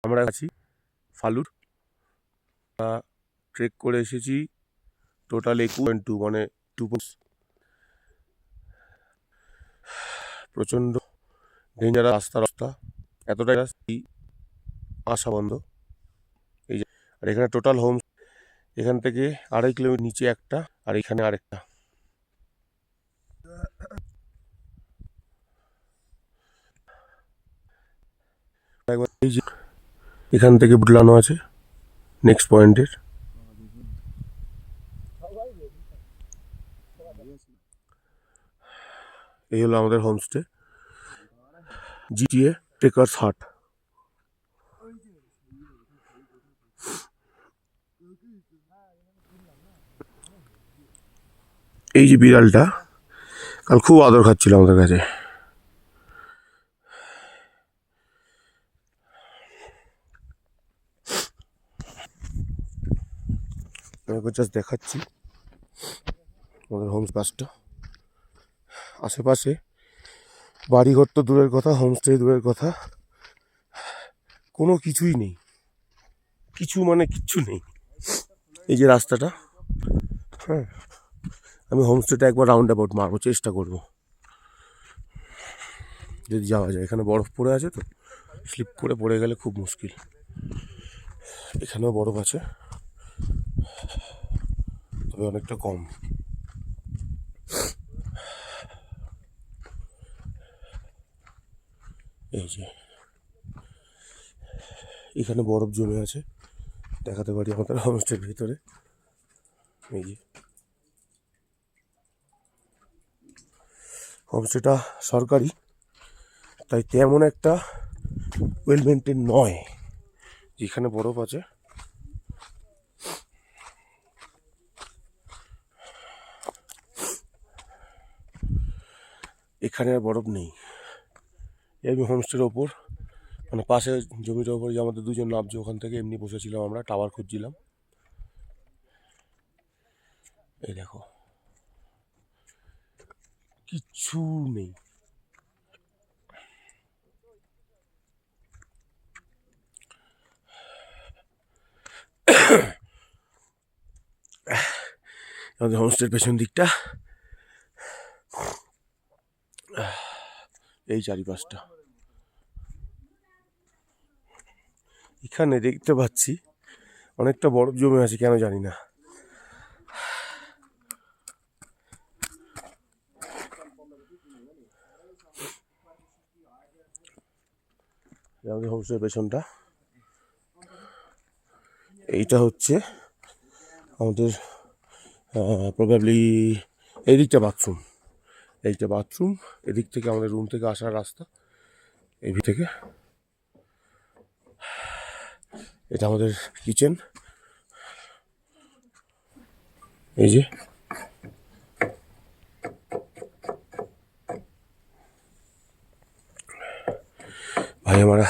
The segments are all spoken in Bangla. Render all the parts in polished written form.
আমরা আছি ফালুর, ট্রেক করে এসেছি টোটাল 21.2 মানে 2 প্রচণ্ড ডেঞ্জারাস রাস্তা এতটাই আসা বন্ধ। এই যে আর এখানে টোটাল হোম, এখান থেকে 2.5 কিলোমিটার নিচে একটা, আর এখানে আরেকটা। এই যে এখান থেকে বুটলানো আছে নেক্সট পয়েন্টের। এই হলো আমাদের হোমস্টে, জিটিএ ট্রেকার্স হাট। এই যে বিড়ালটা কাল খুব আদর খাচ্ছিল আমাদের কাছে। আমি জাস্ট দেখাচ্ছি আমাদের হোমস কাজটা। আশেপাশে বাড়িঘর তো দূরের কথা, হোমস্টে দূরের কথা, কোনো কিছুই নেই, কিছু মানে কিচ্ছু নেই। এই যে রাস্তাটা, হ্যাঁ আমি হোমস্টেটা একবার রাউন্ড অ্যাবাউট মারবো, চেষ্টা করবো যদি যাওয়া যায়। এখানে বরফ পড়ে আছে তো, স্লিপ করে পড়ে গেলে খুব মুশকিল। এখানেও বরফ আছে, তবে অনেকটা কম। এই যে এখানে বরফ জমে আছে, দেখাতে পারি আমাদের হোমস্টের ভিতরে। এই যে হোমস্টেটা সরকারি, তাই তেমন একটা ওয়েল মেনটেন নয়। যেখানে বরফ আছে এখানে আর বরফ নেই। আমি হোমস্টের ওপর মানে পাশে জমিটার ওপর যে আমাদের দুজন নামছে, ওখান থেকে এমনি বসেছিলাম, আমরা টাওয়ার খুঁজছিলাম। এই দেখো কিচ্ছু নেই। আমাদের হোমস্টের পেছন দিকটা এই চারিপাশটা। এখানে দেখতে পাচ্ছি অনেকটা বরফ জমে আছে, কেন জানি না। আমাদের হোমস্টের পেছনটা, এইটা হচ্ছে আমাদের প্রবাবলি এদিকটা বাথরুম, এইটা বাথরুম। এদিক থেকে আমাদের রুম থেকে আসার রাস্তা, এই থেকে এটা আমাদের কিচেন। এই যে भाई हमारा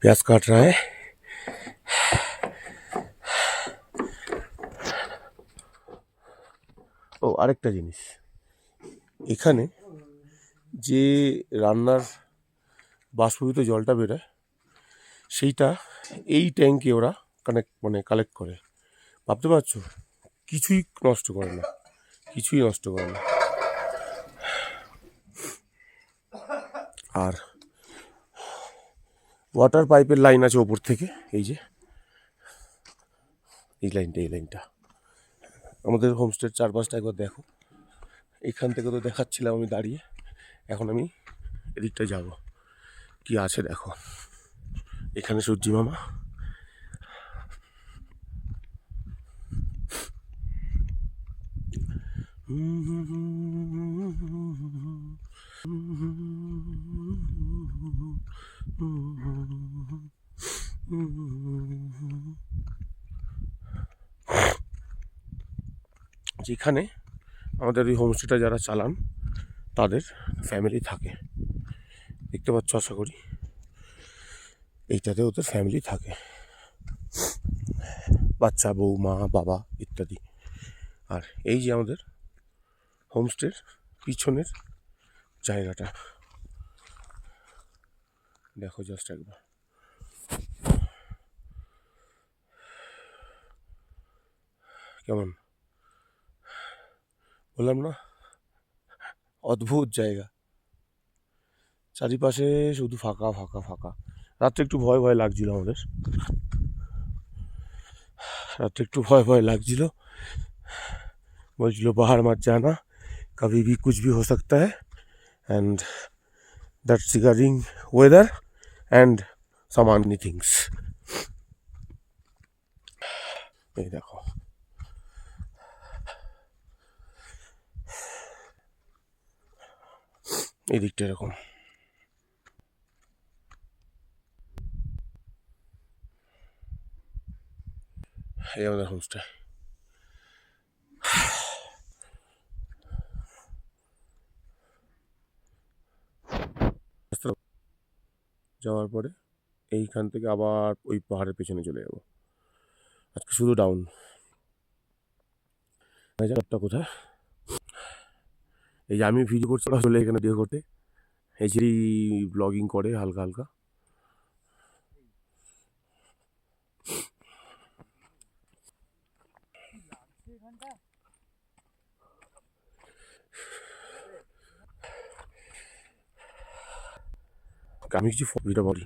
प्याज काट रहा है। ও আরেকটা জিনিস, এখানে যে রান্নার বাষ্পীভূত জলটা বেরোয়, সেইটা এই ট্যাঙ্কে ওরা কালেক্ট করে। ভাবতে পারছো, কিছুই নষ্ট করে না, কিছুই নষ্ট করে না। আর ওয়াটার পাইপের লাইন আছে ওপর থেকে, এই যে এই লাইনটা আমাদের হোমস্টের চারপাশটা একবার দেখো। এখান থেকে তো দেখাচ্ছিলাম আমি দাঁড়িয়ে, এখন আমি এদিকটা যাব, কি আছে দেখো। এখানে সূর্যি মামা, যেখানে আমাদের এই হোমস্টেটা যারা চালান তাদের ফ্যামিলি থাকে, দেখতে পাচ্ছ আশা করি। এইটাতে ওদের ফ্যামিলি থাকে, বাচ্চা, বউ, মা, বাবা ইত্যাদি। আর এই যে আমাদের হোমস্টের পিছনের জায়গাটা দেখো জাস্ট একবার। কেমন বললাম না, অদ্ভুত জায়গা, চারিপাশে শুধু ফাঁকা ফাঁকা ফাঁকা। রাত্রে একটু ভয় ভয় লাগছিল আমাদের, রাত্রে একটু ভয় ভয় লাগছিল, বলছিল পাহাড় মাত জানা, কभी भी कुछ भी हो सकता है, and that's regarding weather and some many things. এই দেখো, এই দিকটা এরকম। এই আমাদের হোমস্টে। যাওয়ার পরে এইখান থেকে আবার ওই পাহাড়ের পেছনে চলে যাবো। আজকে শুধু ডাউন। জায়গাটা কোথায়? এই যে আমি ভিডিও করছি, ওরা চলে এখানে ভিডিও করতে, এই যে ব্লগিং করে হালকা হালকা। আমি কিছু ভিডিও বলি।